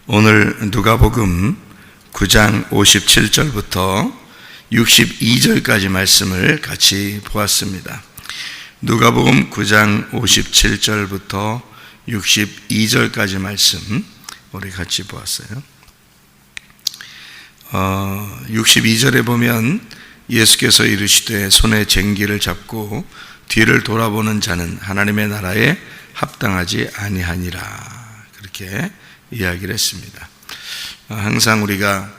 오늘 누가복음 9장 57절부터 62절까지 말씀을 같이 보았습니다. 누가복음 9장 57절부터 62절까지 말씀 우리 같이 보았어요. 62절에 보면 예수께서 이르시되 손에 쟁기를 잡고 뒤를 돌아보는 자는 하나님의 나라에 합당하지 아니하니라, 그렇게 이야기를 했습니다. 항상 우리가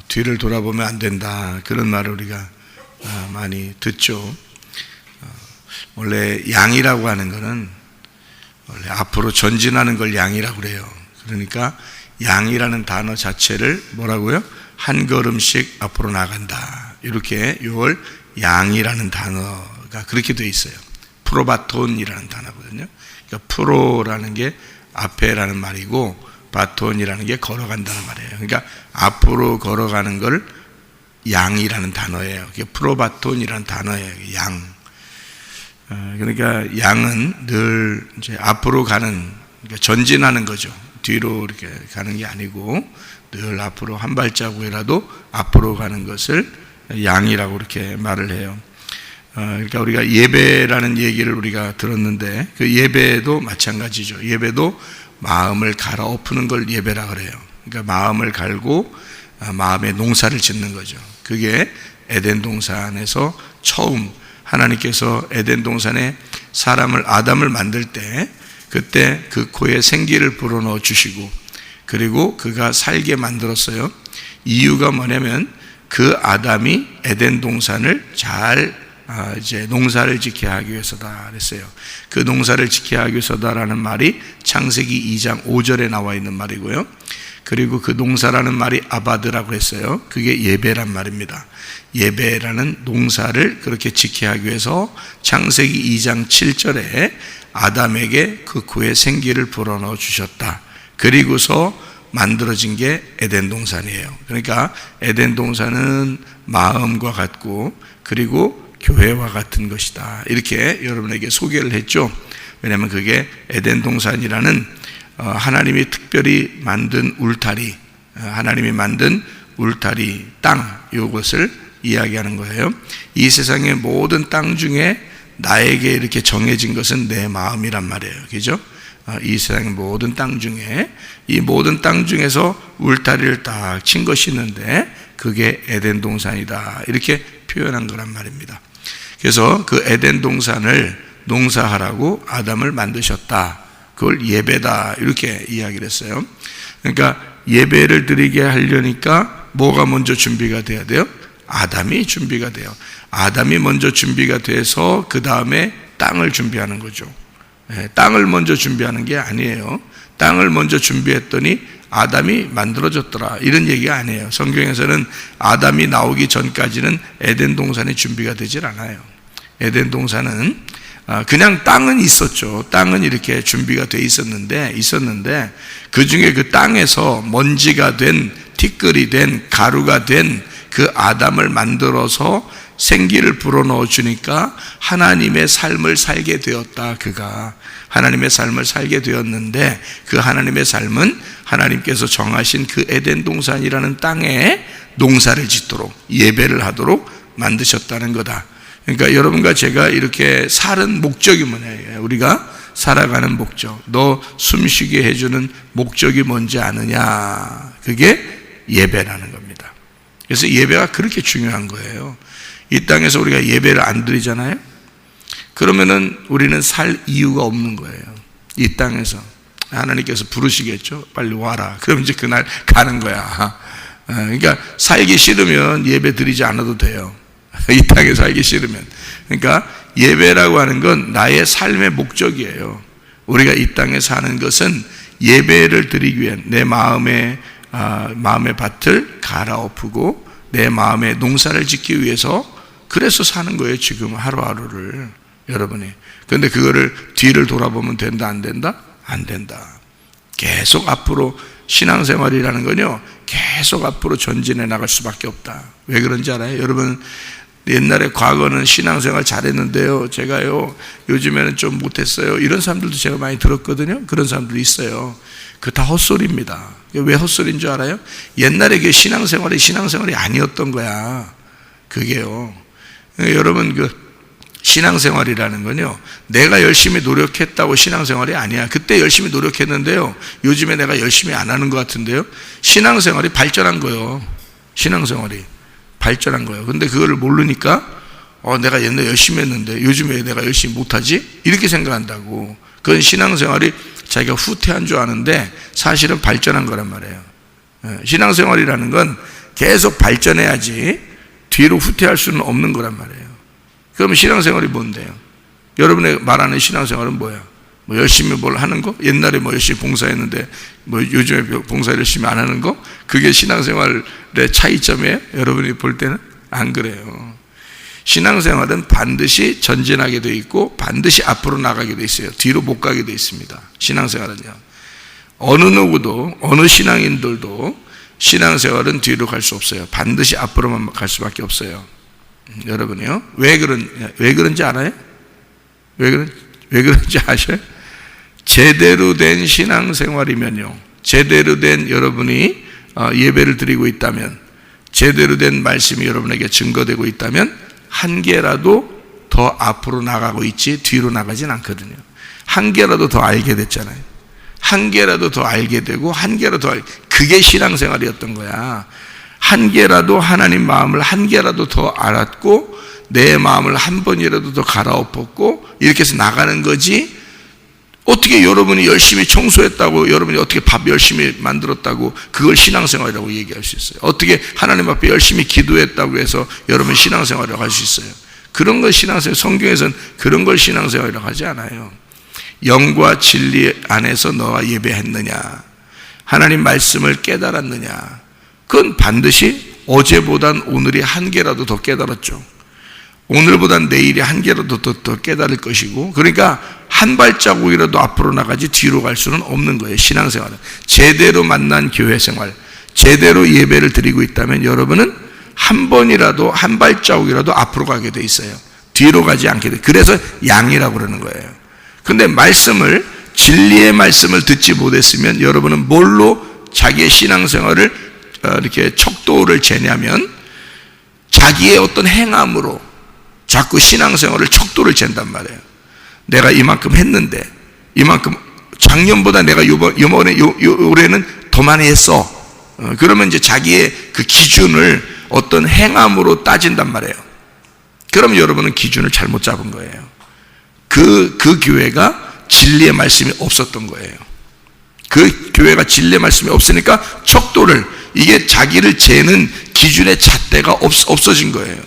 뒤를 돌아보면 안 된다, 그런 말을 우리가 많이 듣죠. 원래 양이라고 하는 것은 원래 앞으로 전진하는 걸 양이라고 그래요. 그러니까 양이라는 단어 자체를 뭐라고요? 한 걸음씩 앞으로 나간다, 이렇게 이걸 양이라는 단어가 그렇게 되어 있어요. 프로바톤이라는 단어거든요. 그러니까 프로라는 게 앞에라는 말이고 바톤이라는 게 걸어간다는 말이에요. 그러니까 앞으로 걸어가는 걸 양이라는 단어예요. 그게 프로바톤이라는 단어예요. 양. 그러니까 양은 늘 이제 앞으로 가는, 그러니까 전진하는 거죠. 뒤로 이렇게 가는 게 아니고 늘 앞으로 한 발자국이라도 앞으로 가는 것을 양이라고 이렇게 말을 해요. 그러니까 우리가 예배라는 얘기를 우리가 들었는데 그 예배도 마찬가지죠. 예배도 마음을 갈아엎는 걸 예배라 그래요. 그러니까 마음을 갈고 마음의 농사를 짓는 거죠. 그게 에덴 동산에서 처음 하나님께서 에덴 동산에 사람을, 아담을 만들 때 그때 그 코에 생기를 불어넣어 주시고 그리고 그가 살게 만들었어요. 이유가 뭐냐면 그 아담이 에덴 동산을 잘 이제 농사를 지켜야 하기 위해서다 그랬어요. 그 농사를 지켜야 하기 위해서다라는 말이 창세기 2장 5절에 나와 있는 말이고요. 그리고 그 농사라는 말이 아바드라고 했어요. 그게 예배란 말입니다. 예배라는 농사를 그렇게 지켜야 하기 위해서 창세기 2장 7절에 아담에게 그 코에 생기를 불어넣어 주셨다. 그리고서 만들어진 게 에덴 동산이에요. 그러니까 에덴 동산은 마음과 같고 그리고 교회와 같은 것이다, 이렇게 여러분에게 소개를 했죠. 왜냐하면 그게 에덴 동산이라는 하나님이 특별히 만든 울타리, 하나님이 만든 울타리 땅, 이것을 이야기하는 거예요. 이 세상의 모든 땅 중에 나에게 이렇게 정해진 것은 내 마음이란 말이에요. 그죠? 이 세상의 모든 땅 중에, 이 모든 땅 중에서 울타리를 딱 친 것이 있는데 그게 에덴 동산이다, 이렇게 표현한 거란 말입니다. 그래서 그 에덴 동산을 농사하라고 아담을 만드셨다, 그걸 예배다, 이렇게 이야기를 했어요. 그러니까 예배를 드리게 하려니까 뭐가 먼저 준비가 돼야 돼요? 아담이 준비가 돼요. 아담이 먼저 준비가 돼서 그 다음에 땅을 준비하는 거죠. 땅을 먼저 준비하는 게 아니에요. 땅을 먼저 준비했더니 아담이 만들어졌더라, 이런 얘기가 아니에요. 성경에서는 아담이 나오기 전까지는 에덴 동산이 준비가 되질 않아요. 에덴 동산은 그냥 땅은 있었죠. 땅은 이렇게 준비가 돼 있었는데 그 중에 그 땅에서 먼지가 된, 티끌이 된, 가루가 된 그 아담을 만들어서 생기를 불어넣어 주니까 하나님의 삶을 살게 되었다. 그가 하나님의 삶을 살게 되었는데 그 하나님의 삶은 하나님께서 정하신 그 에덴 동산이라는 땅에 농사를 짓도록, 예배를 하도록 만드셨다는 거다. 그러니까 여러분과 제가 이렇게 사는 목적이 뭐냐, 우리가 살아가는 목적, 너 숨쉬게 해주는 목적이 뭔지 아느냐, 그게 예배라는 겁니다. 그래서 예배가 그렇게 중요한 거예요. 이 땅에서 우리가 예배를 안 드리잖아요. 그러면은 우리는 살 이유가 없는 거예요. 이 땅에서 하나님께서 부르시겠죠. 빨리 와라. 그럼 이제 그날 가는 거야. 그러니까 살기 싫으면 예배 드리지 않아도 돼요. 이 땅에 살기 싫으면. 그러니까 예배라고 하는 건 나의 삶의 목적이에요. 우리가 이 땅에 사는 것은 예배를 드리기 위한, 내 마음의 밭을 갈아엎고 내 마음의 농사를 짓기 위해서, 그래서 사는 거예요. 지금 하루하루를 여러분이. 그런데 그거를 뒤를 돌아보면 된다, 안 된다? 안 된다. 계속 앞으로, 신앙생활이라는 건요, 계속 앞으로 전진해 나갈 수밖에 없다. 왜 그런지 알아요? 여러분, 옛날에 과거는 신앙생활 잘했는데요, 제가요 요즘에는 좀 못했어요, 이런 사람들도 제가 많이 들었거든요. 그런 사람들도 있어요. 그거 다 헛소리입니다. 왜 헛소리인 줄 알아요? 옛날에 그 신앙생활이 아니었던 거야. 그게요. 여러분, 그 신앙생활이라는 건요, 내가 열심히 노력했다고 신앙생활이 아니야. 그때 열심히 노력했는데요, 요즘에 내가 열심히 안 하는 것 같은데요, 신앙생활이 발전한 거예요. 신앙생활이 발전한 거예요. 근데 그거를 모르니까 내가 옛날에 열심히 했는데 요즘에 내가 열심히 못하지? 이렇게 생각한다고. 그건 신앙생활이 자기가 후퇴한 줄 아는데 사실은 발전한 거란 말이에요. 신앙생활이라는 건 계속 발전해야지 뒤로 후퇴할 수는 없는 거란 말이에요. 그러면 신앙생활이 뭔데요? 여러분의 말하는 신앙생활은 뭐야? 뭐 열심히 뭘 하는 거? 옛날에 뭐 열심히 봉사했는데 뭐 요즘에 봉사 열심히 안 하는 거? 그게 신앙생활의 차이점이에요? 여러분이 볼 때는? 안 그래요. 신앙생활은 반드시 전진하게 돼 있고 반드시 앞으로 나가게 돼 있어요. 뒤로 못 가게 돼 있습니다. 신앙생활은요. 어느 누구도, 어느 신앙인들도 신앙생활은 뒤로 갈 수 없어요. 반드시 앞으로만 갈 수밖에 없어요. 여러분이요. 왜 그런지 알아요? 왜 그런지 아셔요? 제대로 된 신앙생활이면요, 제대로 된 여러분이 예배를 드리고 있다면, 제대로 된 말씀이 여러분에게 증거되고 있다면 한 개라도 더 앞으로 나가고 있지 뒤로 나가진 않거든요. 한 개라도 더 알게 됐잖아요. 한 개라도 더 알게 되고 한 개라도 더 그게 신앙생활이었던 거야. 한 개라도 하나님 마음을 한 개라도 더 알았고 내 마음을 한 번이라도 더 갈아엎었고 이렇게 해서 나가는 거지. 어떻게 여러분이 열심히 청소했다고, 여러분이 어떻게 밥 열심히 만들었다고 그걸 신앙생활이라고 얘기할 수 있어요? 어떻게 하나님 앞에 열심히 기도했다고 해서 여러분 신앙생활이라고 할 수 있어요? 그런 걸 신앙생활, 성경에서는 그런 걸 신앙생활이라고 하지 않아요. 영과 진리 안에서 너와 예배했느냐, 하나님 말씀을 깨달았느냐, 그건 반드시 어제보단 오늘이 한 개라도 더 깨달았죠. 오늘보단 내일이 한 개라도 더 깨달을 것이고, 그러니까 한 발자국이라도 앞으로 나가지 뒤로 갈 수는 없는 거예요. 신앙생활은 제대로 만난 교회생활, 제대로 예배를 드리고 있다면 여러분은 한 번이라도 한 발자국이라도 앞으로 가게 돼 있어요. 뒤로 가지 않게 돼. 그래서 양이라고 그러는 거예요. 근데 말씀을, 진리의 말씀을 듣지 못했으면 여러분은 뭘로 자기의 신앙생활을 이렇게 척도를 재냐면 자기의 어떤 행함으로 자꾸 신앙생활을 척도를 잰단 말이에요. 내가 이만큼 했는데, 이만큼 작년보다 내가 올해는 더 많이 했어. 그러면 이제 자기의 그 기준을 어떤 행함으로 따진단 말이에요. 그러면 여러분은 기준을 잘못 잡은 거예요. 그 교회가 진리의 말씀이 없었던 거예요. 그 교회가 진리의 말씀이 없으니까 척도를, 이게 자기를 재는 기준의 잣대가 없어진 거예요.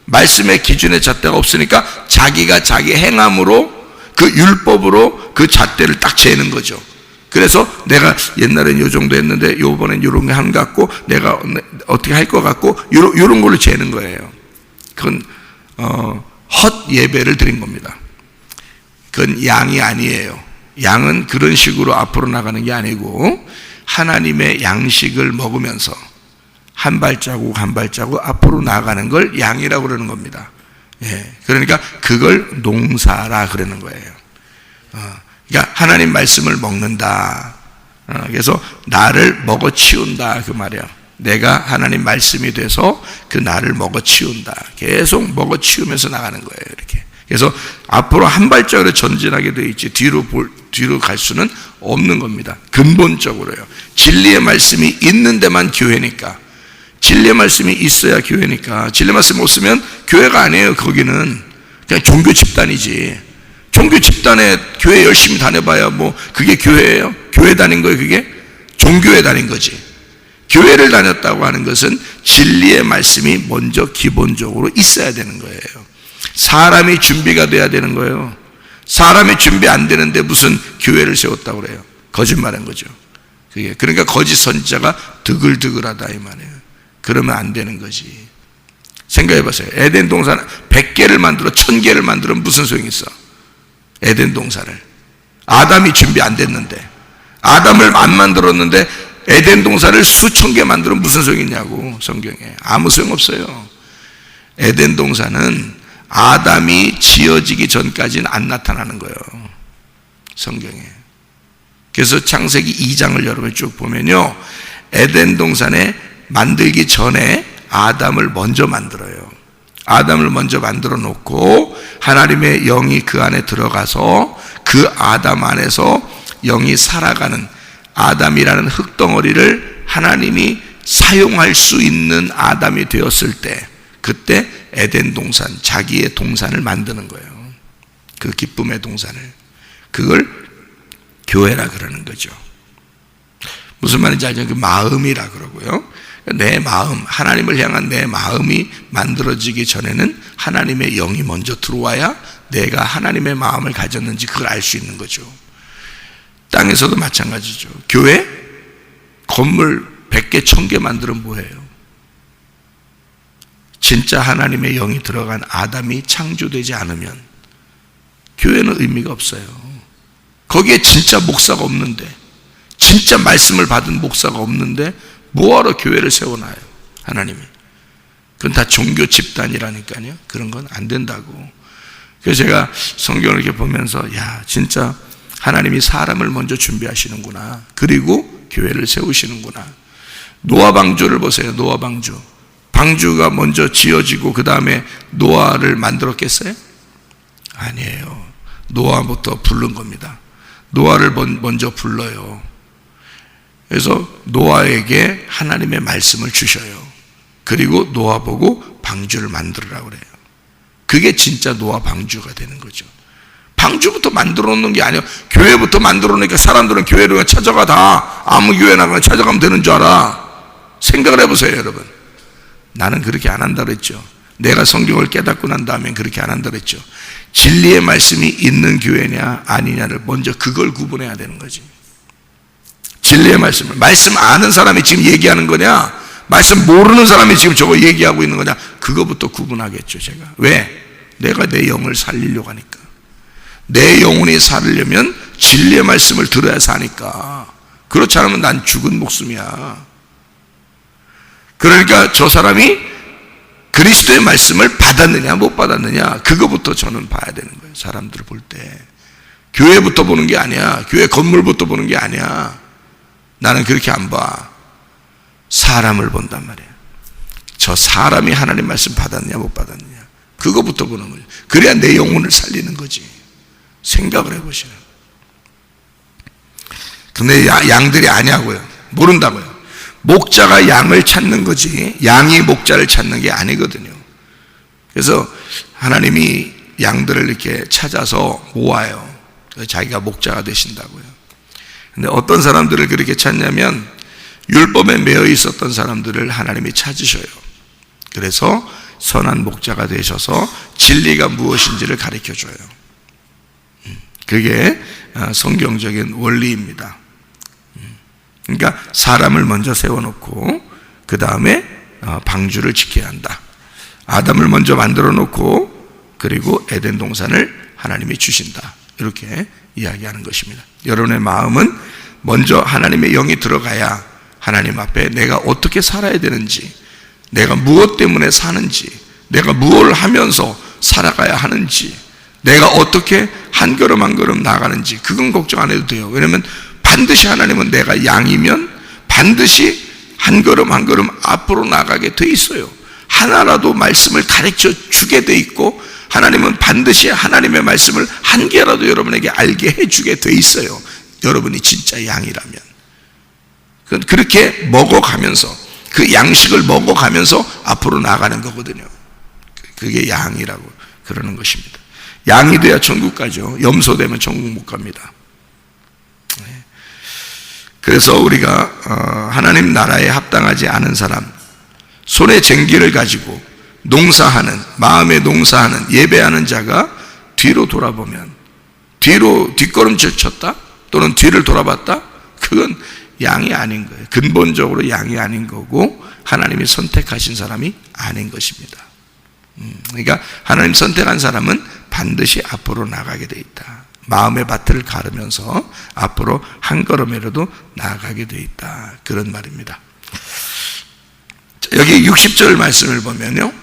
말씀의 기준의 잣대가 없으니까 자기가 자기 행함으로, 그 율법으로 그 잣대를 딱 재는 거죠. 그래서 내가 옛날엔 요 정도 했는데 요번엔 요런 게 한 것 같고 내가 어떻게 할 것 같고 요런 걸로 재는 거예요. 그건 헛 예배를 드린 겁니다. 그건 양이 아니에요. 양은 그런 식으로 앞으로 나가는 게 아니고 하나님의 양식을 먹으면서 한 발자국 한 발자국 앞으로 나가는 걸 양이라고 그러는 겁니다. 예, 그러니까 그걸 농사라 그러는 거예요. 그러니까 하나님 말씀을 먹는다. 그래서 나를 먹어 치운다 그 말이에요. 내가 하나님 말씀이 돼서 그 나를 먹어 치운다. 계속 먹어 치우면서 나가는 거예요. 이렇게. 그래서 앞으로 한 발자국으로 전진하게 되어 있지 뒤로 갈 수는 없는 겁니다. 근본적으로요. 진리의 말씀이 있는 데만 교회니까. 진리의 말씀이 있어야 교회니까. 진리의 말씀 없으면 교회가 아니에요. 거기는 그냥 종교 집단이지. 종교 집단에 교회 열심히 다녀봐야 뭐 그게 교회예요? 교회 다닌 거예요? 그게? 종교에 다닌 거지. 교회를 다녔다고 하는 것은 진리의 말씀이 먼저 기본적으로 있어야 되는 거예요. 사람이 준비가 돼야 되는 거예요. 사람이 준비 안 되는데 무슨 교회를 세웠다고 그래요? 거짓말한 거죠. 그게. 그러니까 거짓 선지자가 드글드글하다 이 말이에요. 그러면 안 되는 거지. 생각해 보세요. 에덴 동산 100개를 만들어 1000개를 만들어 무슨 소용이 있어? 에덴 동산을 아담이 준비 안 됐는데, 아담을 안 만들었는데 에덴 동산을 수천 개 만들어 무슨 소용이 있냐고. 성경에 아무 소용 없어요. 에덴 동산은 아담이 지어지기 전까지는 안 나타나는 거예요, 성경에. 그래서 창세기 2장을 여러분 쭉 보면요, 에덴 동산에 만들기 전에 아담을 먼저 만들어요. 아담을 먼저 만들어 놓고 하나님의 영이 그 안에 들어가서 그 아담 안에서 영이 살아가는, 아담이라는 흙덩어리를 하나님이 사용할 수 있는 아담이 되었을 때, 그때 에덴 동산, 자기의 동산을 만드는 거예요. 그 기쁨의 동산을. 그걸 교회라 그러는 거죠. 무슨 말인지 알죠? 그 마음이라 그러고요. 내 마음, 하나님을 향한 내 마음이 만들어지기 전에는 하나님의 영이 먼저 들어와야 내가 하나님의 마음을 가졌는지 그걸 알 수 있는 거죠. 땅에서도 마찬가지죠. 교회 건물 100개, 1000개 만들면 뭐예요? 진짜 하나님의 영이 들어간 아담이 창조되지 않으면 교회는 의미가 없어요. 거기에 진짜 목사가 없는데, 진짜 말씀을 받은 목사가 없는데 뭐하러 교회를 세워놔요, 하나님이? 그건 다 종교 집단이라니까요. 그런 건 안 된다고. 그래서 제가 성경을 이렇게 보면서, 야, 진짜 하나님이 사람을 먼저 준비하시는구나. 그리고 교회를 세우시는구나. 노아 방주를 보세요. 노아 방주. 방주가 먼저 지어지고 그 다음에 노아를 만들었겠어요? 아니에요. 노아부터 부른 겁니다. 노아를 먼저 불러요. 그래서 노아에게 하나님의 말씀을 주셔요. 그리고 노아 보고 방주를 만들으라고 그래요. 그게 진짜 노아 방주가 되는 거죠. 방주부터 만들어 놓는 게 아니에요. 교회부터 만들어 놓으니까 사람들은 교회로 찾아가, 다 아무 교회나 그냥 찾아가면 되는 줄 알아. 생각을 해보세요, 여러분. 나는 그렇게 안 한다고 그랬죠. 내가 성경을 깨닫고 난 다음엔 그렇게 안 한다고 그랬죠. 진리의 말씀이 있는 교회냐 아니냐를 먼저 그걸 구분해야 되는 거지. 진리의 말씀을, 말씀 아는 사람이 지금 얘기하는 거냐, 말씀 모르는 사람이 지금 저거 얘기하고 있는 거냐, 그거부터 구분하겠죠, 제가. 왜? 내가 내 영을 살리려고 하니까. 내 영혼이 살으려면 진리의 말씀을 들어야 사니까. 그렇지 않으면 난 죽은 목숨이야. 그러니까 저 사람이 그리스도의 말씀을 받았느냐 못 받았느냐, 그거부터 저는 봐야 되는 거예요. 사람들을 볼 때 교회부터 보는 게 아니야. 교회 건물부터 보는 게 아니야. 나는 그렇게 안 봐. 사람을 본단 말이에요. 저 사람이 하나님 말씀 받았느냐 못 받았느냐, 그거부터 보는 거죠. 그래야 내 영혼을 살리는 거지. 생각을 해보시는. 근데 양들이 아니하고요, 모른다고요. 목자가 양을 찾는 거지 양이 목자를 찾는 게 아니거든요. 그래서 하나님이 양들을 이렇게 찾아서 모아요. 자기가 목자가 되신다고요. 근데 어떤 사람들을 그렇게 찾냐면 율법에 매여 있었던 사람들을 하나님이 찾으셔요. 그래서 선한 목자가 되셔서 진리가 무엇인지를 가르쳐줘요. 그게 성경적인 원리입니다. 그러니까 사람을 먼저 세워놓고 그 다음에 방주를 지켜야 한다. 아담을 먼저 만들어 놓고 그리고 에덴 동산을 하나님이 주신다. 이렇게 이야기하는 것입니다. 여러분의 마음은 먼저 하나님의 영이 들어가야 하나님 앞에 내가 어떻게 살아야 되는지, 내가 무엇 때문에 사는지, 내가 무엇을 하면서 살아가야 하는지, 내가 어떻게 한 걸음 한 걸음 나가는지, 그건 걱정 안 해도 돼요. 왜냐하면 반드시 하나님은 내가 양이면 반드시 한 걸음 한 걸음 앞으로 나가게 돼 있어요. 하나라도 말씀을 가르쳐 주게 돼 있고, 하나님은 반드시 하나님의 말씀을 한 개라도 여러분에게 알게 해주게 돼 있어요. 여러분이 진짜 양이라면. 그렇게 먹어가면서, 그 양식을 먹어가면서 앞으로 나가는 거거든요. 그게 양이라고 그러는 것입니다. 양이 돼야 천국 가죠. 염소 되면 천국 못 갑니다. 그래서 우리가 하나님 나라에 합당하지 않은 사람, 손에 쟁기를 가지고 농사하는, 마음에 농사하는, 예배하는 자가 뒤로 돌아보면, 뒤로 뒷걸음질 쳤다 또는 뒤를 돌아봤다, 그건 양이 아닌 거예요. 근본적으로 양이 아닌 거고 하나님이 선택하신 사람이 아닌 것입니다. 그러니까 하나님 선택한 사람은 반드시 앞으로 나가게 돼 있다. 마음의 밭을 가르면서 앞으로 한 걸음이라도 나아가게 돼 있다. 그런 말입니다. 여기 60절 말씀을 보면요,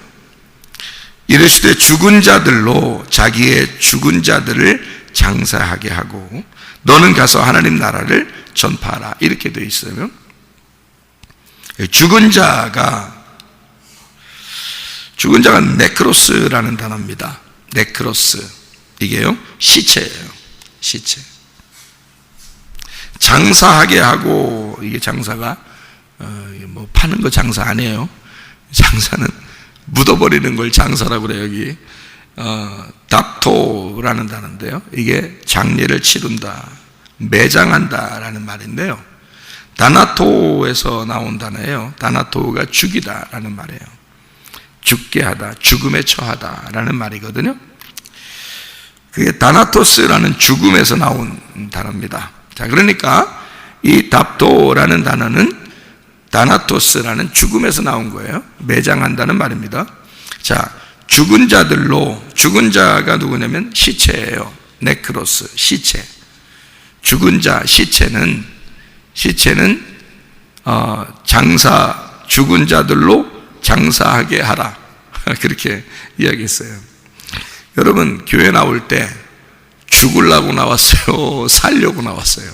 이르시되 죽은 자들로 자기의 죽은 자들을 장사하게 하고 너는 가서 하나님 나라를 전파하라. 이렇게 되어 있어요. 죽은 자가 네크로스라는 단어입니다. 네크로스. 이게요, 시체예요. 시체. 장사하게 하고, 이게 장사가, 뭐, 파는 거 장사 아니에요. 장사는 묻어버리는 걸 장사라고 그래요, 여기. 닥토라는 단어인데요. 이게 장례를 치른다, 매장한다 라는 말인데요. 다나토에서 나온 단어예요. 다나토가 죽이다 라는 말이에요. 죽게 하다, 죽음에 처하다 라는 말이거든요. 그게 다나토스라는 죽음에서 나온 단어입니다. 자, 그러니까 이 답도라는 단어는 다나토스라는 죽음에서 나온 거예요. 매장한다는 말입니다. 자, 죽은 자들로, 죽은 자가 누구냐면 시체예요. 네크로스, 시체. 죽은 자, 시체는 죽은 자들로 장사하게 하라. 그렇게 이야기했어요. 여러분, 교회 나올 때 죽으려고 나왔어요? 살려고 나왔어요?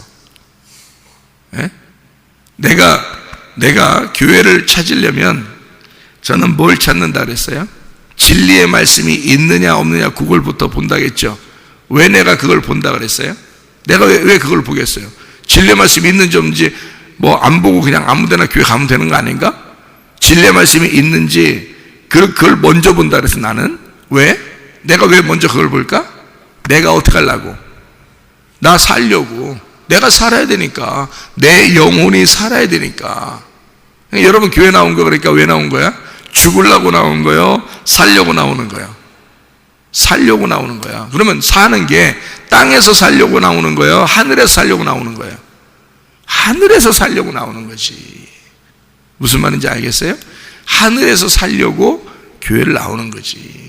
예? 내가 교회를 찾으려면 저는 뭘 찾는다 그랬어요? 진리의 말씀이 있느냐 없느냐 그걸부터 본다겠죠. 왜 내가 그걸 본다 그랬어요? 내가 왜 그걸 보겠어요? 진리의 말씀이 있는지 없는지 뭐 안 보고 그냥 아무데나 교회 가면 되는 거 아닌가? 진리의 말씀이 있는지 그걸 먼저 본다 그래서 나는 왜? 내가 왜 먼저 그걸 볼까? 내가 어떻게 하려고? 나 살려고. 내가 살아야 되니까. 내 영혼이 살아야 되니까. 여러분 교회 나온 거 그러니까 왜 나온 거야? 죽으려고 나온 거요? 살려고 나오는 거예요? 살려고 나오는 거야. 그러면 사는 게 땅에서 살려고 나오는 거예요? 하늘에서 살려고 나오는 거예요? 하늘에서 살려고 나오는 거지. 무슨 말인지 알겠어요? 하늘에서 살려고 교회를 나오는 거지.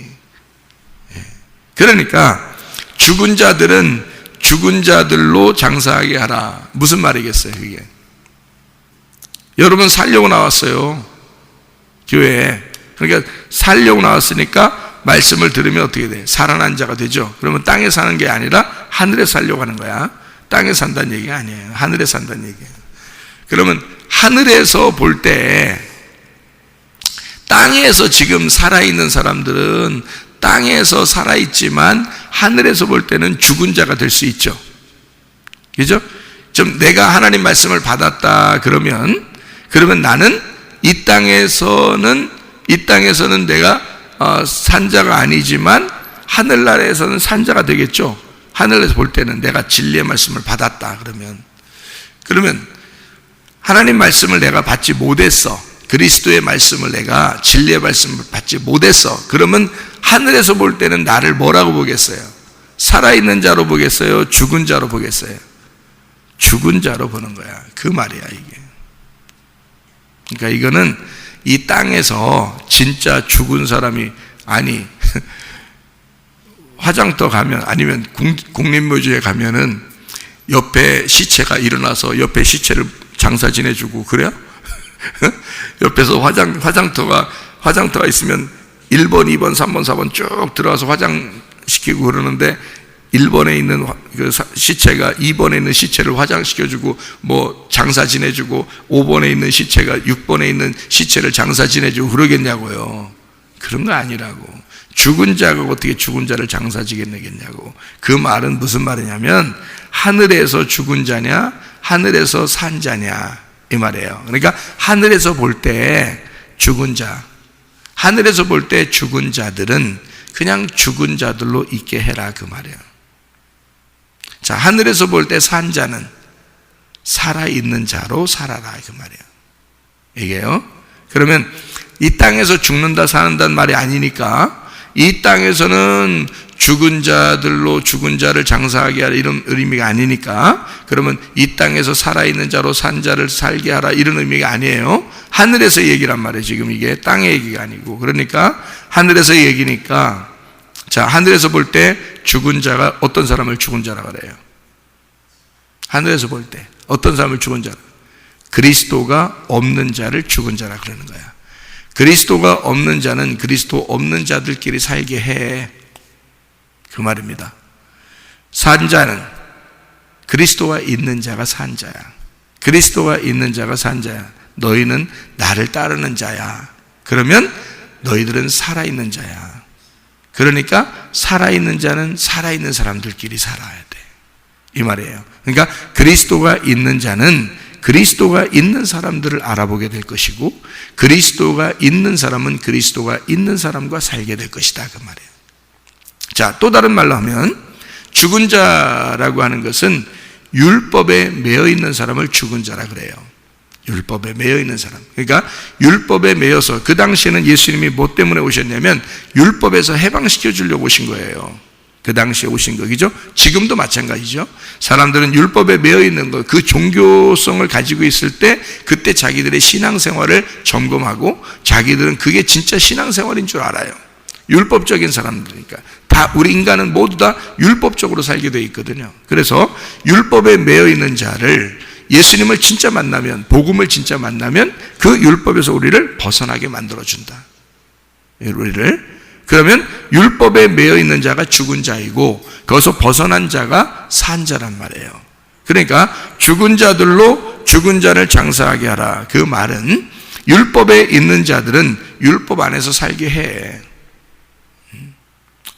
그러니까 죽은 자들은 죽은 자들로 장사하게 하라. 무슨 말이겠어요, 그게? 여러분 살려고 나왔어요, 교회에. 그러니까 살려고 나왔으니까 말씀을 들으면 어떻게 돼? 살아난 자가 되죠. 그러면 땅에 사는 게 아니라 하늘에 살려고 하는 거야. 땅에 산다는 얘기가 아니에요. 하늘에 산다는 얘기예요. 그러면 하늘에서 볼 때 땅에서 지금 살아있는 사람들은 땅에서 살아있지만 하늘에서 볼 때는 죽은 자가 될 수 있죠. 그죠? 좀 내가 하나님 말씀을 받았다 그러면 나는 이 땅에서는 내가 산자가 아니지만 하늘나라에서는 산자가 되겠죠. 하늘에서 볼 때는 내가 진리의 말씀을 받았다 그러면 하나님 말씀을 내가 받지 못했어. 그리스도의 말씀을 내가 진리의 말씀을 받지 못했어. 그러면 하늘에서 볼 때는 나를 뭐라고 보겠어요? 살아있는 자로 보겠어요? 죽은 자로 보겠어요? 죽은 자로 보는 거야. 그 말이야 이게. 그러니까 이거는 이 땅에서 진짜 죽은 사람이 아니 화장터 가면 아니면 국립묘지에 가면은 옆에 시체가 일어나서 옆에 시체를 장사 지내주고 그래요? 옆에서 화장터가 있으면 1번, 2번, 3번, 4번 쭉 들어가서 화장시키고 그러는데 1번에 있는 그 시체가 2번에 있는 시체를 화장시켜주고 뭐 장사 지내주고 5번에 있는 시체가 6번에 있는 시체를 장사 지내주고 그러겠냐고요. 그런 거 아니라고. 죽은 자가 어떻게 죽은 자를 장사 지내겠냐고. 그 말은 무슨 말이냐면 하늘에서 죽은 자냐 하늘에서 산 자냐 이 말이에요. 그러니까 하늘에서 볼 때 죽은 자, 하늘에서 볼 때 죽은 자들은 그냥 죽은 자들로 있게 해라 그 말이에요. 자, 하늘에서 볼 때 산 자는 살아있는 자로 살아라 그 말이에요. 이게요. 그러면 이 땅에서 죽는다 사는다는 말이 아니니까 이 땅에서는 죽은 자들로 죽은 자를 장사하게 하라 이런 의미가 아니니까 그러면 이 땅에서 살아있는 자로 산 자를 살게 하라 이런 의미가 아니에요. 하늘에서 얘기란 말이에요. 지금 이게 땅의 얘기가 아니고. 그러니까 하늘에서 얘기니까 자, 하늘에서 볼 때 죽은 자가 어떤 사람을 죽은 자라 그래요? 하늘에서 볼 때 어떤 사람을 죽은 자라? 그리스도가 없는 자를 죽은 자라 그러는 거야. 그리스도가 없는 자는 그리스도 없는 자들끼리 살게 해. 그 말입니다. 산 자는 그리스도가 있는 자가 산 자야. 그리스도가 있는 자가 산 자야. 너희는 나를 따르는 자야. 그러면 너희들은 살아있는 자야. 그러니까 살아있는 자는 살아있는 사람들끼리 살아야 돼. 이 말이에요. 그러니까 그리스도가 있는 자는 그리스도가 있는 사람들을 알아보게 될 것이고, 그리스도가 있는 사람은 그리스도가 있는 사람과 살게 될 것이다, 그 말이에요. 자, 또 다른 말로 하면 죽은 자라고 하는 것은 율법에 매여 있는 사람을 죽은 자라 그래요. 율법에 매여 있는 사람. 그러니까 율법에 매여서, 그 당시에는 예수님이 뭐 때문에 오셨냐면 율법에서 해방시켜 주려고 오신 거예요. 그 당시에 오신 거죠. 지금도 마찬가지죠. 사람들은 율법에 매여 있는 것, 그 종교성을 가지고 있을 때 그때 자기들의 신앙생활을 점검하고 자기들은 그게 진짜 신앙생활인 줄 알아요. 율법적인 사람들이니까. 다 우리 인간은 모두 다 율법적으로 살게 되어 있거든요. 그래서 율법에 매여 있는 자를, 예수님을 진짜 만나면, 복음을 진짜 만나면 그 율법에서 우리를 벗어나게 만들어준다. 우리를. 그러면 율법에 매여 있는 자가 죽은 자이고 거기서 벗어난 자가 산 자란 말이에요. 그러니까 죽은 자들로 죽은 자를 장사하게 하라. 그 말은 율법에 있는 자들은 율법 안에서 살게 해.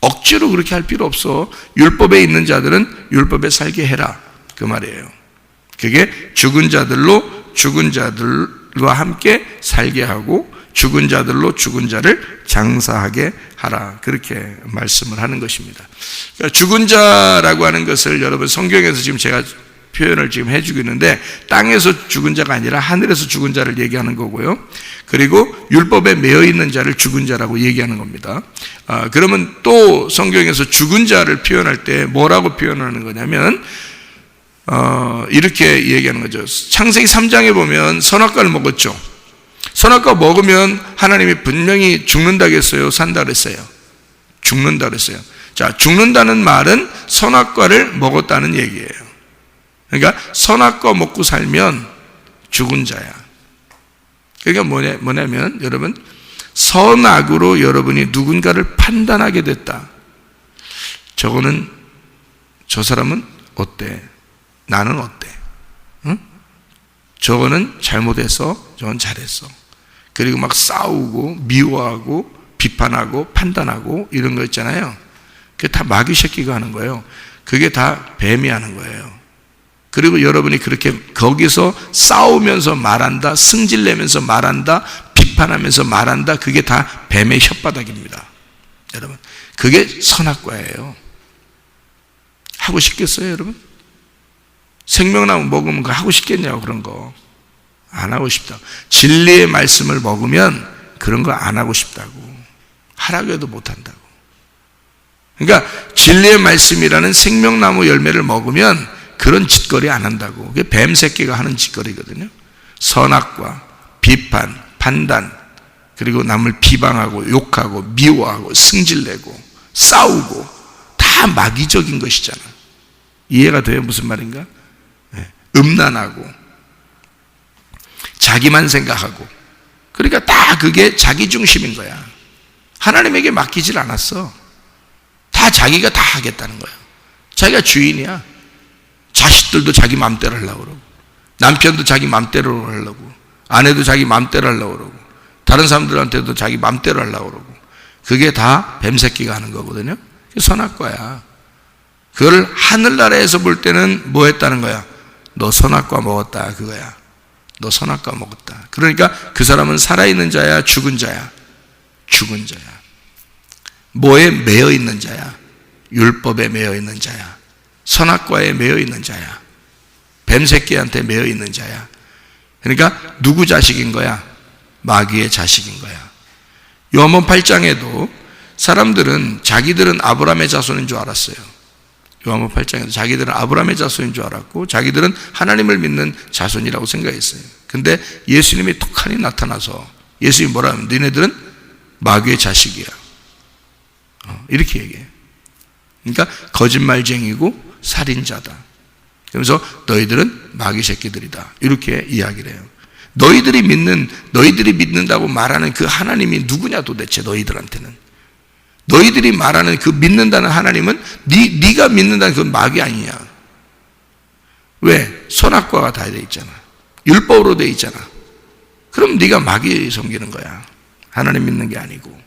억지로 그렇게 할 필요 없어. 율법에 있는 자들은 율법에 살게 해라, 그 말이에요. 그게 죽은 자들로 죽은 자들과 함께 살게 하고 죽은 자들로 죽은 자를 장사하게 하라, 그렇게 말씀을 하는 것입니다. 그러니까 죽은 자라고 하는 것을 여러분 성경에서 지금 제가 표현을 지금 해주고 있는데, 땅에서 죽은 자가 아니라 하늘에서 죽은 자를 얘기하는 거고요. 그리고 율법에 매여 있는 자를 죽은 자라고 얘기하는 겁니다. 그러면 또 성경에서 죽은 자를 표현할 때 뭐라고 표현하는 거냐면, 이렇게 얘기하는 거죠. 창세기 3장에 보면 선악과를 먹었죠. 선악과 먹으면 하나님이 분명히 죽는다고 했어요, 산다고 했어요? 죽는다고 했어요. 자, 죽는다는 말은 선악과를 먹었다는 얘기예요. 그러니까 선악과 먹고 살면 죽은 자야. 그러니까 뭐냐면 여러분, 선악으로 여러분이 누군가를 판단하게 됐다. 저거는, 저 사람은 어때? 나는 어때? 응? 저거는 잘못했어, 저건 잘했어. 그리고 막 싸우고 미워하고 비판하고 판단하고 이런 거 있잖아요. 그게 다 마귀 새끼가 하는 거예요. 그게 다 뱀이 하는 거예요. 그리고 여러분이 그렇게 거기서 싸우면서 말한다, 승질내면서 말한다, 비판하면서 말한다, 그게 다 뱀의 혓바닥입니다. 여러분, 그게 선악과예요. 하고 싶겠어요, 여러분? 생명나무 먹으면 그거 하고 싶겠냐고, 그런 거. 안 하고 싶다. 진리의 말씀을 먹으면 그런 거 안 하고 싶다고. 하라고 해도 못 한다고. 그러니까 진리의 말씀이라는 생명나무 열매를 먹으면 그런 짓거리 안 한다고. 그게 뱀 새끼가 하는 짓거리거든요. 선악과 비판, 판단, 그리고 남을 비방하고 욕하고 미워하고 승질내고 싸우고, 다 마귀적인 것이잖아. 이해가 돼요? 무슨 말인가? 음란하고 자기만 생각하고, 그러니까 다 그게 자기 중심인 거야. 하나님에게 맡기질 않았어. 다 자기가 다 하겠다는 거야. 자기가 주인이야. 자식들도 자기 맘대로 하려고 그러고, 남편도 자기 맘대로 하려고, 아내도 자기 맘대로 하려고 그러고, 다른 사람들한테도 자기 맘대로 하려고 그러고, 그게 다 뱀새끼가 하는 거거든요. 그게 선악과야. 그걸 하늘나라에서 볼 때는 뭐 했다는 거야? 너 선악과 먹었다, 그거야. 너 선악과 먹었다. 그러니까 그 사람은 살아있는 자야, 죽은 자야? 죽은 자야. 뭐에 매여 있는 자야? 율법에 매여 있는 자야. 선악과에 매여 있는 자야. 뱀새끼한테 매여 있는 자야. 그러니까 누구 자식인 거야? 마귀의 자식인 거야. 요한복음 8장에도 사람들은 자기들은 아브라함의 자손인 줄 알았어요. 요한복음 8장에도 자기들은 아브라함의 자손인 줄 알았고 자기들은 하나님을 믿는 자손이라고 생각했어요. 근데 예수님이 톡하니 나타나서 예수님이 뭐라 하면 너네들은 마귀의 자식이야. 이렇게 얘기해요. 그러니까 거짓말쟁이고 살인자다. 그러면서 너희들은 마귀 새끼들이다. 이렇게 이야기를 해요. 너희들이 믿는다고 말하는 그 하나님이 누구냐 도대체 너희들한테는. 너희들이 말하는 그 믿는다는 하나님은 네가 믿는다는 그 마귀 아니냐. 왜? 선악과가 다 돼 있잖아. 율법으로 돼 있잖아. 그럼 네가 마귀 섬기는 거야. 하나님 믿는 게 아니고.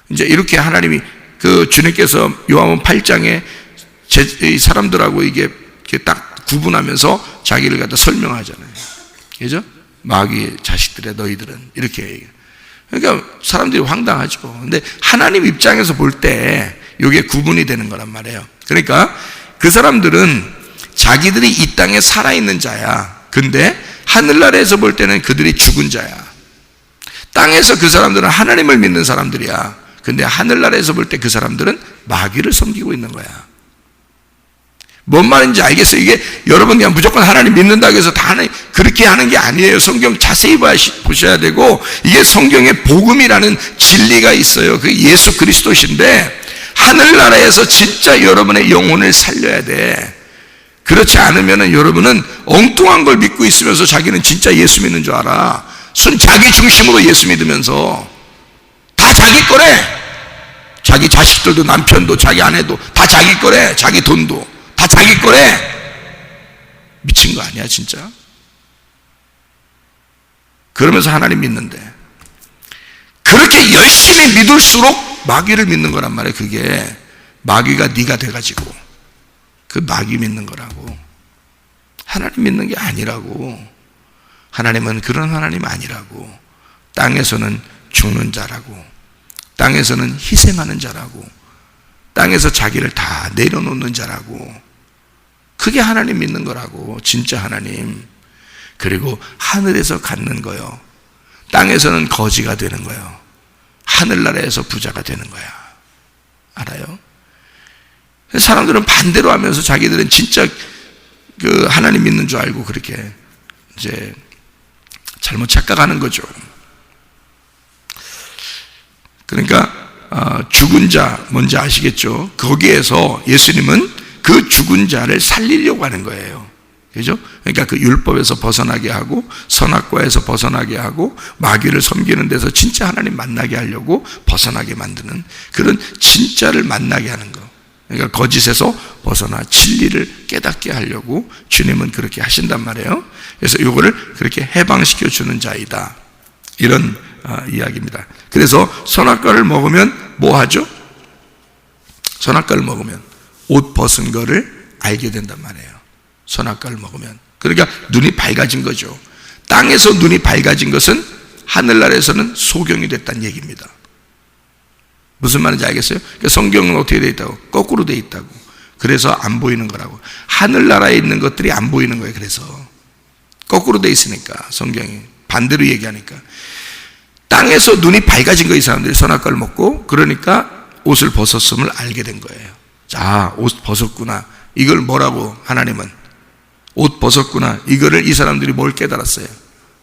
이제 이렇게 하나님이 그 주님께서 요한복음 8장에 사람들하고 이게 딱 구분하면서 자기를 갖다 설명하잖아요. 그죠? 마귀의 자식들의 너희들은 이렇게 얘기해요. 그러니까 사람들이 황당하죠. 근데 하나님 입장에서 볼 때 이게 구분이 되는 거란 말이에요. 그러니까 그 사람들은 자기들이 이 땅에 살아있는 자야. 근데 하늘나라에서 볼 때는 그들이 죽은 자야. 땅에서 그 사람들은 하나님을 믿는 사람들이야. 근데 하늘나라에서 볼 때 그 사람들은 마귀를 섬기고 있는 거야. 뭔 말인지 알겠어요? 이게 여러분 그냥 무조건 하나님 믿는다고 해서 다 그렇게 하는 게 아니에요. 성경 자세히 보셔야 되고, 이게 성경에 복음이라는 진리가 있어요. 그 예수 그리스도신데 하늘나라에서 진짜 여러분의 영혼을 살려야 돼. 그렇지 않으면 여러분은 엉뚱한 걸 믿고 있으면서 자기는 진짜 예수 믿는 줄 알아. 자기 중심으로 예수 믿으면서 다 자기 거래. 자기 자식들도 남편도 자기 아내도 다 자기 거래. 자기 돈도 다 자기 거래. 미친 거 아니야 진짜? 그러면서 하나님 믿는데 그렇게 열심히 믿을수록 마귀를 믿는 거란 말이에요. 그게 마귀가 네가 돼가지고 그 마귀 믿는 거라고. 하나님 믿는 게 아니라고. 하나님은 그런 하나님 아니라고. 땅에서는 죽는 자라고, 땅에서는 희생하는 자라고, 땅에서 자기를 다 내려놓는 자라고. 그게 하나님 믿는 거라고. 진짜 하나님. 그리고 하늘에서 갖는 거요, 땅에서는 거지가 되는 거예요. 하늘나라에서 부자가 되는 거야. 알아요? 사람들은 반대로 하면서 자기들은 진짜 그 하나님 믿는 줄 알고 그렇게 이제 잘못 착각하는 거죠. 그러니까 죽은 자 뭔지 아시겠죠? 거기에서 예수님은 그 죽은 자를 살리려고 하는 거예요. 그죠? 그러니까 그 율법에서 벗어나게 하고 선악과에서 벗어나게 하고 마귀를 섬기는 데서 진짜 하나님 만나게 하려고 벗어나게 만드는 그런 진짜를 만나게 하는 거. 그러니까 거짓에서 벗어나 진리를 깨닫게 하려고 주님은 그렇게 하신단 말이에요. 그래서 이거를 그렇게 해방시켜 주는 자이다. 이런 이야기입니다. 그래서 선악과를 먹으면 뭐 하죠? 선악과를 먹으면 옷 벗은 거를 알게 된단 말이에요. 선악과를 먹으면. 그러니까 눈이 밝아진 거죠. 땅에서 눈이 밝아진 것은 하늘나라에서는 소경이 됐다는 얘기입니다. 무슨 말인지 알겠어요? 그러니까 성경은 어떻게 되어 있다고? 거꾸로 되어 있다고. 그래서 안 보이는 거라고. 하늘나라에 있는 것들이 안 보이는 거예요. 그래서 거꾸로 되어 있으니까 성경이 반대로 얘기하니까 땅에서 눈이 밝아진 거예요. 이 사람들이 선악과를 먹고. 그러니까 옷을 벗었음을 알게 된 거예요. 자, 옷 벗었구나. 이걸 뭐라고 하나님은 옷 벗었구나. 이거를 이 사람들이 뭘 깨달았어요?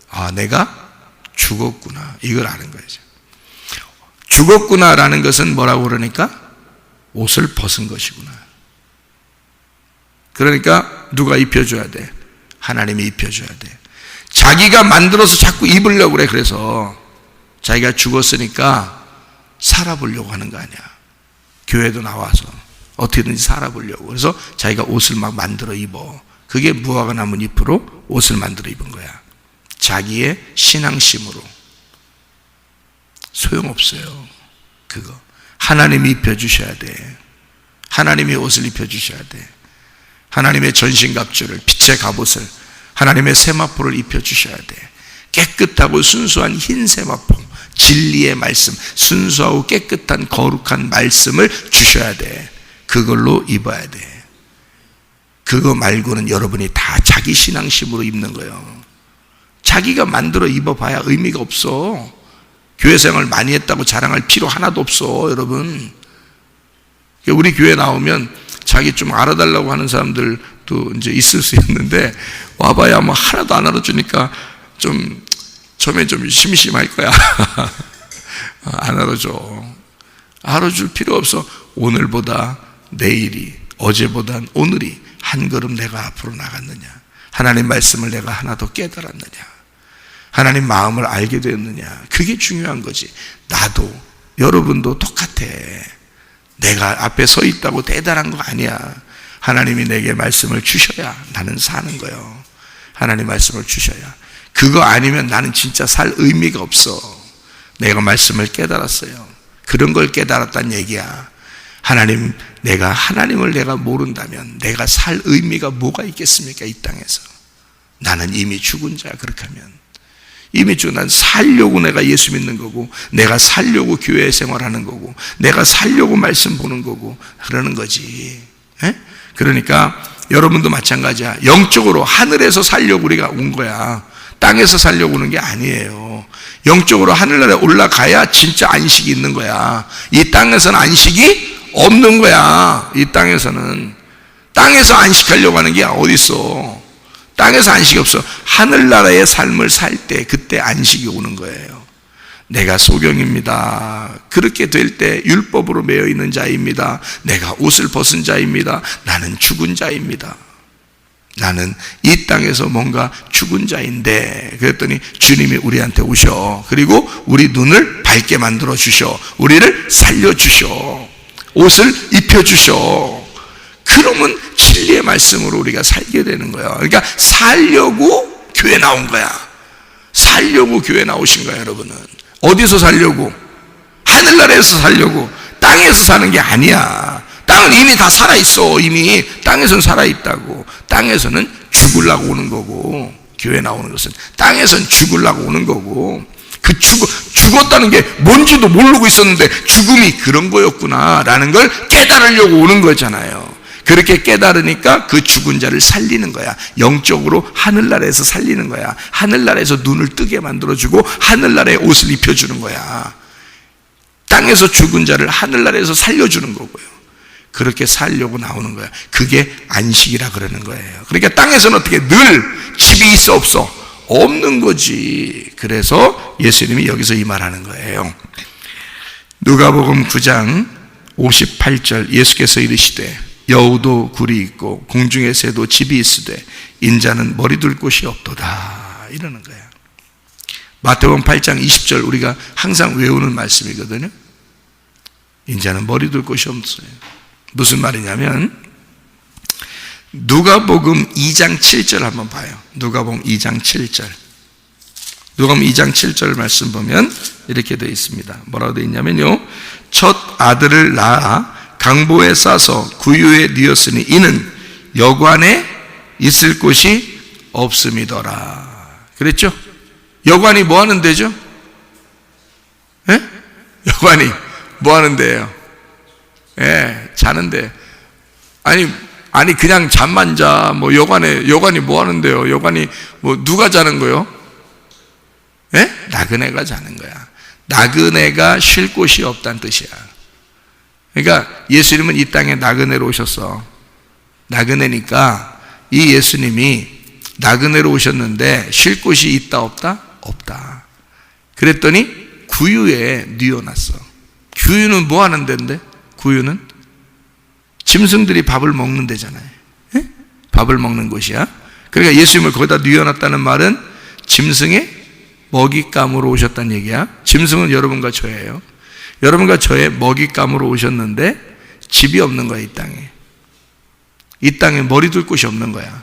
아, 내가 죽었구나. 이걸 아는 거예요. 죽었구나라는 것은 뭐라고 그러니까 옷을 벗은 것이구나. 그러니까 누가 입혀줘야 돼? 하나님이 입혀줘야 돼. 자기가 만들어서 자꾸 입으려고 그래. 그래서 자기가 죽었으니까 살아보려고 하는 거 아니야. 교회도 나와서 어떻게든지 살아보려고. 그래서 자기가 옷을 막 만들어 입어. 그게 무화과 나무 잎으로 옷을 만들어 입은 거야. 자기의 신앙심으로. 소용없어요. 그거 하나님이 입혀주셔야 돼. 하나님이 옷을 입혀주셔야 돼. 하나님의 전신갑주를, 빛의 갑옷을, 하나님의 세마포를 입혀주셔야 돼. 깨끗하고 순수한 흰 세마포, 진리의 말씀, 순수하고 깨끗한 거룩한 말씀을 주셔야 돼. 그걸로 입어야 돼. 그거 말고는 여러분이 다 자기 신앙심으로 입는 거예요. 자기가 만들어 입어봐야 의미가 없어. 교회 생활 많이 했다고 자랑할 필요 하나도 없어. 여러분, 우리 교회 나오면 자기 좀 알아달라고 하는 사람들도 이제 있을 수 있는데 와봐야 뭐 하나도 안 알아주니까 좀 처음에 좀 심심할 거야. 안 알아줘. 알아줄 필요 없어. 오늘보다 내일이, 어제보단 오늘이 한 걸음 내가 앞으로 나갔느냐, 하나님 말씀을 내가 하나 더 깨달았느냐. 하나님 마음을 알게 되었느냐? 그게 중요한 거지. 나도, 여러분도 똑같아. 내가 앞에 서 있다고 대단한 거 아니야. 하나님이 내게 말씀을 주셔야 나는 사는 거예요. 하나님 말씀을 주셔야. 그거 아니면 나는 진짜 살 의미가 없어. 내가 말씀을 깨달았어요. 그런 걸 깨달았다는 얘기야. 하나님을 내가 모른다면 내가 살 의미가 뭐가 있겠습니까? 이 땅에서. 나는 이미 죽은 자야. 그렇게 하면 이미 죽은, 난 살려고 내가 예수 믿는 거고, 내가 살려고 교회 생활하는 거고, 내가 살려고 말씀 보는 거고 그러는 거지. 그러니까 여러분도 마찬가지야. 영적으로 하늘에서 살려고 우리가 온 거야. 땅에서 살려고 오는 게 아니에요. 영적으로 하늘나라에 올라가야 진짜 안식이 있는 거야. 이 땅에서는 안식이 없는 거야. 이 땅에서는. 땅에서 안식하려고 하는 게 어디 있어. 땅에서 안식이 없어. 하늘나라의 삶을 살 때 그때 안식이 오는 거예요. 내가 소경입니다. 그렇게 될 때 율법으로 매여 있는 자입니다. 내가 옷을 벗은 자입니다. 나는 죽은 자입니다. 나는 이 땅에서 뭔가 죽은 자인데, 그랬더니 주님이 우리한테 오셔. 그리고 우리 눈을 밝게 만들어 주셔. 우리를 살려 주셔. 옷을 입혀 주셔. 그러면 진리의 말씀으로 우리가 살게 되는 거예요. 그러니까 살려고 교회 나온 거야. 살려고 교회 나오신 거야. 여러분은 어디서 살려고? 하늘나라에서 살려고. 땅에서 사는 게 아니야. 땅은 이미 다 살아있어. 이미 땅에서는 살아있다고. 땅에서는 죽으려고 오는 거고, 교회 나오는 것은 땅에서는 죽으려고 오는 거고, 그 죽었다는 게 뭔지도 모르고 있었는데 죽음이 그런 거였구나 라는 걸 깨달으려고 오는 거잖아요. 그렇게 깨달으니까 그 죽은 자를 살리는 거야. 영적으로 하늘나라에서 살리는 거야. 하늘나라에서 눈을 뜨게 만들어주고 하늘나라에 옷을 입혀주는 거야. 땅에서 죽은 자를 하늘나라에서 살려주는 거고요. 그렇게 살려고 나오는 거야. 그게 안식이라 그러는 거예요. 그러니까 땅에서는 어떻게 늘 집이 있어 없어? 없는 거지. 그래서 예수님이 여기서 이 말하는 거예요. 누가복음 9장 58절 예수께서 이르시되 여우도 굴이 있고 공중의 새도 집이 있으되 인자는 머리 둘 곳이 없도다 이러는 거예요. 마태복음 8장 20절 우리가 항상 외우는 말씀이거든요. 인자는 머리 둘 곳이 없어요. 무슨 말이냐면 누가복음 2장 7절 한번 봐요. 누가복음 2장 7절. 누가복음 2장 7절 말씀 보면 이렇게 되어 있습니다. 뭐라고 되어 있냐면요. 첫 아들을 낳아 강보에 싸서 구유에 뉘었으니 이는 여관에 있을 곳이 없음이더라. 그랬죠? 여관이 뭐 하는 데죠? 예? 여관이 뭐 하는 데예요? 예, 자는데. 아니 그냥 잠만 자. 뭐 여관이 뭐 하는 데요? 여관이 뭐 누가 자는 거요? 예? 나그네가 자는 거야. 나그네가 쉴 곳이 없다는 뜻이야. 그러니까 예수님은 이 땅에 나그네로 오셨어. 나그네니까 이 예수님이 나그네로 오셨는데 쉴 곳이 있다 없다? 없다. 그랬더니 구유에 뉘어놨어. 구유는 뭐 하는 데인데? 구유는 짐승들이 밥을 먹는 데잖아요. 예? 밥을 먹는 곳이야. 그러니까 예수님을 거기다 뉘어놨다는 말은 짐승의 먹잇감으로 오셨다는 얘기야. 짐승은 여러분과 저예요. 여러분과 저의 먹잇감으로 오셨는데 집이 없는 거야. 이 땅에. 이 땅에 머리 둘 곳이 없는 거야.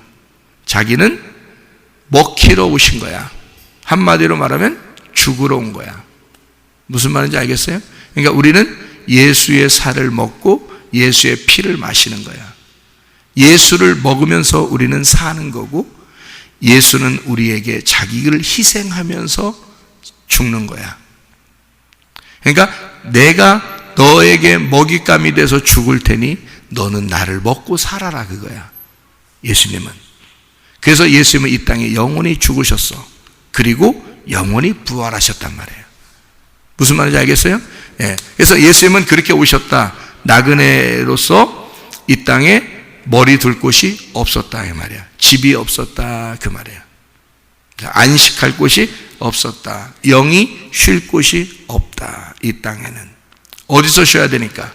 자기는 먹히러 오신 거야. 한마디로 말하면 죽으러 온 거야. 무슨 말인지 알겠어요? 그러니까 우리는 예수의 살을 먹고 예수의 피를 마시는 거야. 예수를 먹으면서 우리는 사는 거고 예수는 우리에게 자기를 희생하면서 죽는 거야. 그러니까 내가 너에게 먹잇감이 돼서 죽을 테니 너는 나를 먹고 살아라 그거야. 예수님은. 그래서 예수님은 이 땅에 영원히 죽으셨어. 그리고 영원히 부활하셨단 말이에요. 무슨 말인지 알겠어요? 예. 그래서 예수님은 그렇게 오셨다. 나그네로서 이 땅에 머리 둘 곳이 없었다 이 말이야. 집이 없었다 그 말이야. 안식할 곳이 없었다. 영이 쉴 곳이 없다. 이 땅에는. 어디서 쉬어야 되니까?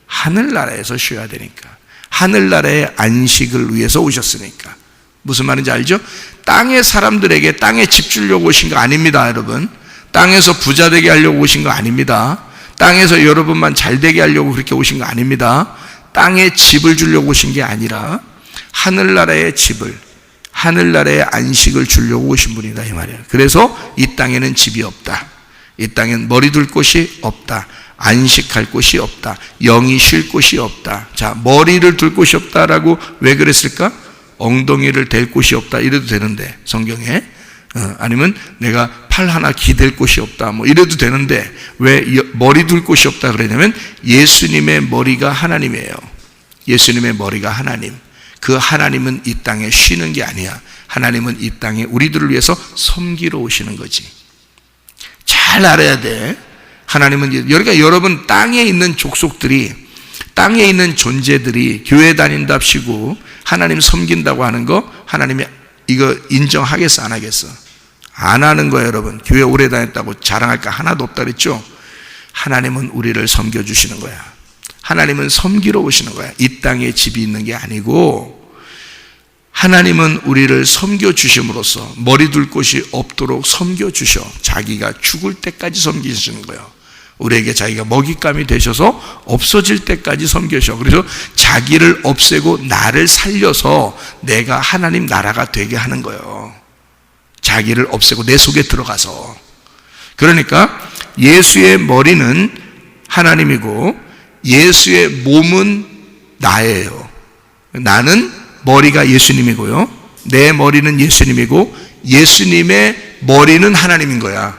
하늘나라에서 쉬어야 되니까. 하늘나라의 안식을 위해서 오셨으니까. 무슨 말인지 알죠? 땅의 사람들에게 땅에 집 주려고 오신 거 아닙니다, 여러분. 땅에서 부자 되게 하려고 오신 거 아닙니다. 땅에서 여러분만 잘 되게 하려고 그렇게 오신 거 아닙니다. 땅에 집을 주려고 오신 게 아니라 하늘나라의 집을, 하늘나라의 안식을 주려고 오신 분이다 이 말이에요. 그래서 이 땅에는 집이 없다. 이 땅엔 머리 둘 곳이 없다. 안식할 곳이 없다. 영이 쉴 곳이 없다. 자, 머리를 둘 곳이 없다라고 왜 그랬을까? 엉덩이를 댈 곳이 없다 이래도 되는데, 성경에 아니면 내가 팔 하나 기댈 곳이 없다 뭐 이래도 되는데 왜 머리 둘 곳이 없다 그러냐면 예수님의 머리가 하나님이에요. 예수님의 머리가 하나님. 그 하나님은 이 땅에 쉬는 게 아니야. 하나님은 이 땅에 우리들을 위해서 섬기러 오시는 거지. 잘 알아야 돼. 하나님은, 그러니까 여러분 땅에 있는 족속들이, 땅에 있는 존재들이 교회 다닌답시고 하나님 섬긴다고 하는 거 하나님이 이거 인정하겠어 안 하겠어? 안 하는 거예요. 여러분, 교회 오래 다녔다고 자랑할 거 하나도 없다 그랬죠? 하나님은 우리를 섬겨주시는 거야. 하나님은 섬기러 오시는 거야. 이 땅에 집이 있는 게 아니고 하나님은 우리를 섬겨주심으로써 머리 둘 곳이 없도록 섬겨주셔. 자기가 죽을 때까지 섬기시는 거예요. 우리에게 자기가 먹잇감이 되셔서 없어질 때까지 섬겨셔. 그래서 자기를 없애고 나를 살려서 내가 하나님 나라가 되게 하는 거예요. 자기를 없애고 내 속에 들어가서. 그러니까 예수의 머리는 하나님이고 예수의 몸은 나예요. 나는 머리가 예수님이고요, 내 머리는 예수님이고 예수님의 머리는 하나님인 거야.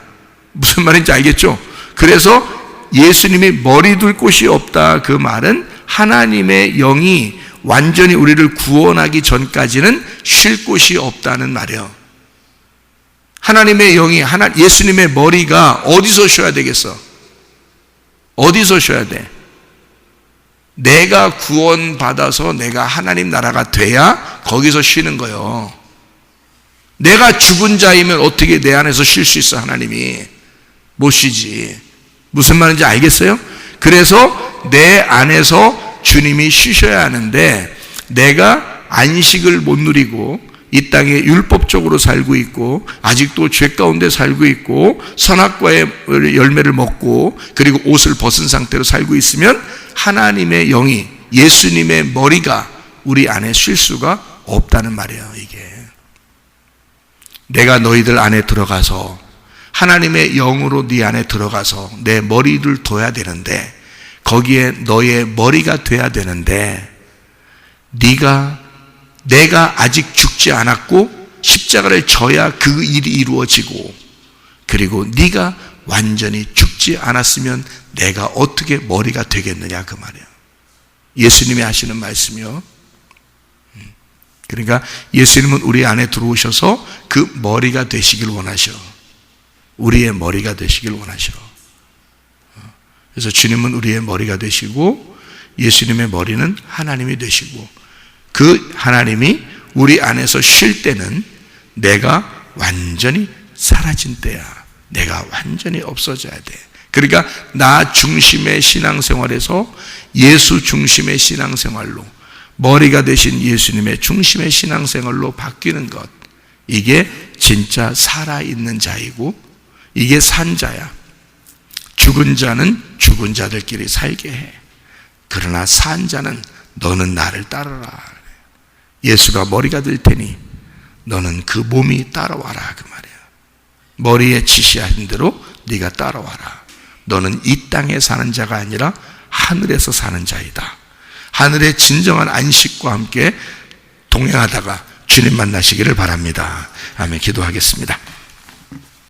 무슨 말인지 알겠죠? 그래서 예수님이 머리 둘 곳이 없다, 그 말은 하나님의 영이 완전히 우리를 구원하기 전까지는 쉴 곳이 없다는 말이에요. 하나님의 영이, 예수님의 머리가 어디서 쉬어야 되겠어? 어디서 쉬어야 돼? 내가 구원받아서 내가 하나님 나라가 돼야 거기서 쉬는 거예요. 내가 죽은 자이면 어떻게 내 안에서 쉴 수 있어? 하나님이 못 쉬지. 무슨 말인지 알겠어요? 그래서 내 안에서 주님이 쉬셔야 하는데 내가 안식을 못 누리고 이 땅에 율법적으로 살고 있고 아직도 죄 가운데 살고 있고 선악과의 열매를 먹고 그리고 옷을 벗은 상태로 살고 있으면 하나님의 영이, 예수님의 머리가 우리 안에 쉴 수가 없다는 말이에요. 이게 내가 너희들 안에 들어가서 하나님의 영으로 네 안에 들어가서 내 머리를 둬야 되는데 거기에 너의 머리가 돼야 되는데 내가 아직 죽지 않았고 십자가를 져야 그 일이 이루어지고 그리고 네가 완전히 죽지 않았으면 내가 어떻게 머리가 되겠느냐 그 말이에요. 예수님이 하시는 말씀이요. 그러니까 예수님은 우리 안에 들어오셔서 그 머리가 되시길 원하셔. 우리의 머리가 되시길 원하셔. 그래서 주님은 우리의 머리가 되시고 예수님의 머리는 하나님이 되시고 그 하나님이 우리 안에서 쉴 때는 내가 완전히 사라진 때야. 내가 완전히 없어져야 돼. 그러니까 나 중심의 신앙생활에서 예수 중심의 신앙생활로, 머리가 되신 예수님의 중심의 신앙생활로 바뀌는 것, 이게 진짜 살아있는 자이고 이게 산 자야. 죽은 자는 죽은 자들끼리 살게 해. 그러나 산 자는 너는 나를 따르라. 예수가 머리가 될 테니 너는 그 몸이 따라와라 그 말이야. 머리에 지시하신 대로 네가 따라와라. 너는 이 땅에 사는 자가 아니라 하늘에서 사는 자이다. 하늘의 진정한 안식과 함께 동행하다가 주님 만나시기를 바랍니다. 아멘. 기도하겠습니다.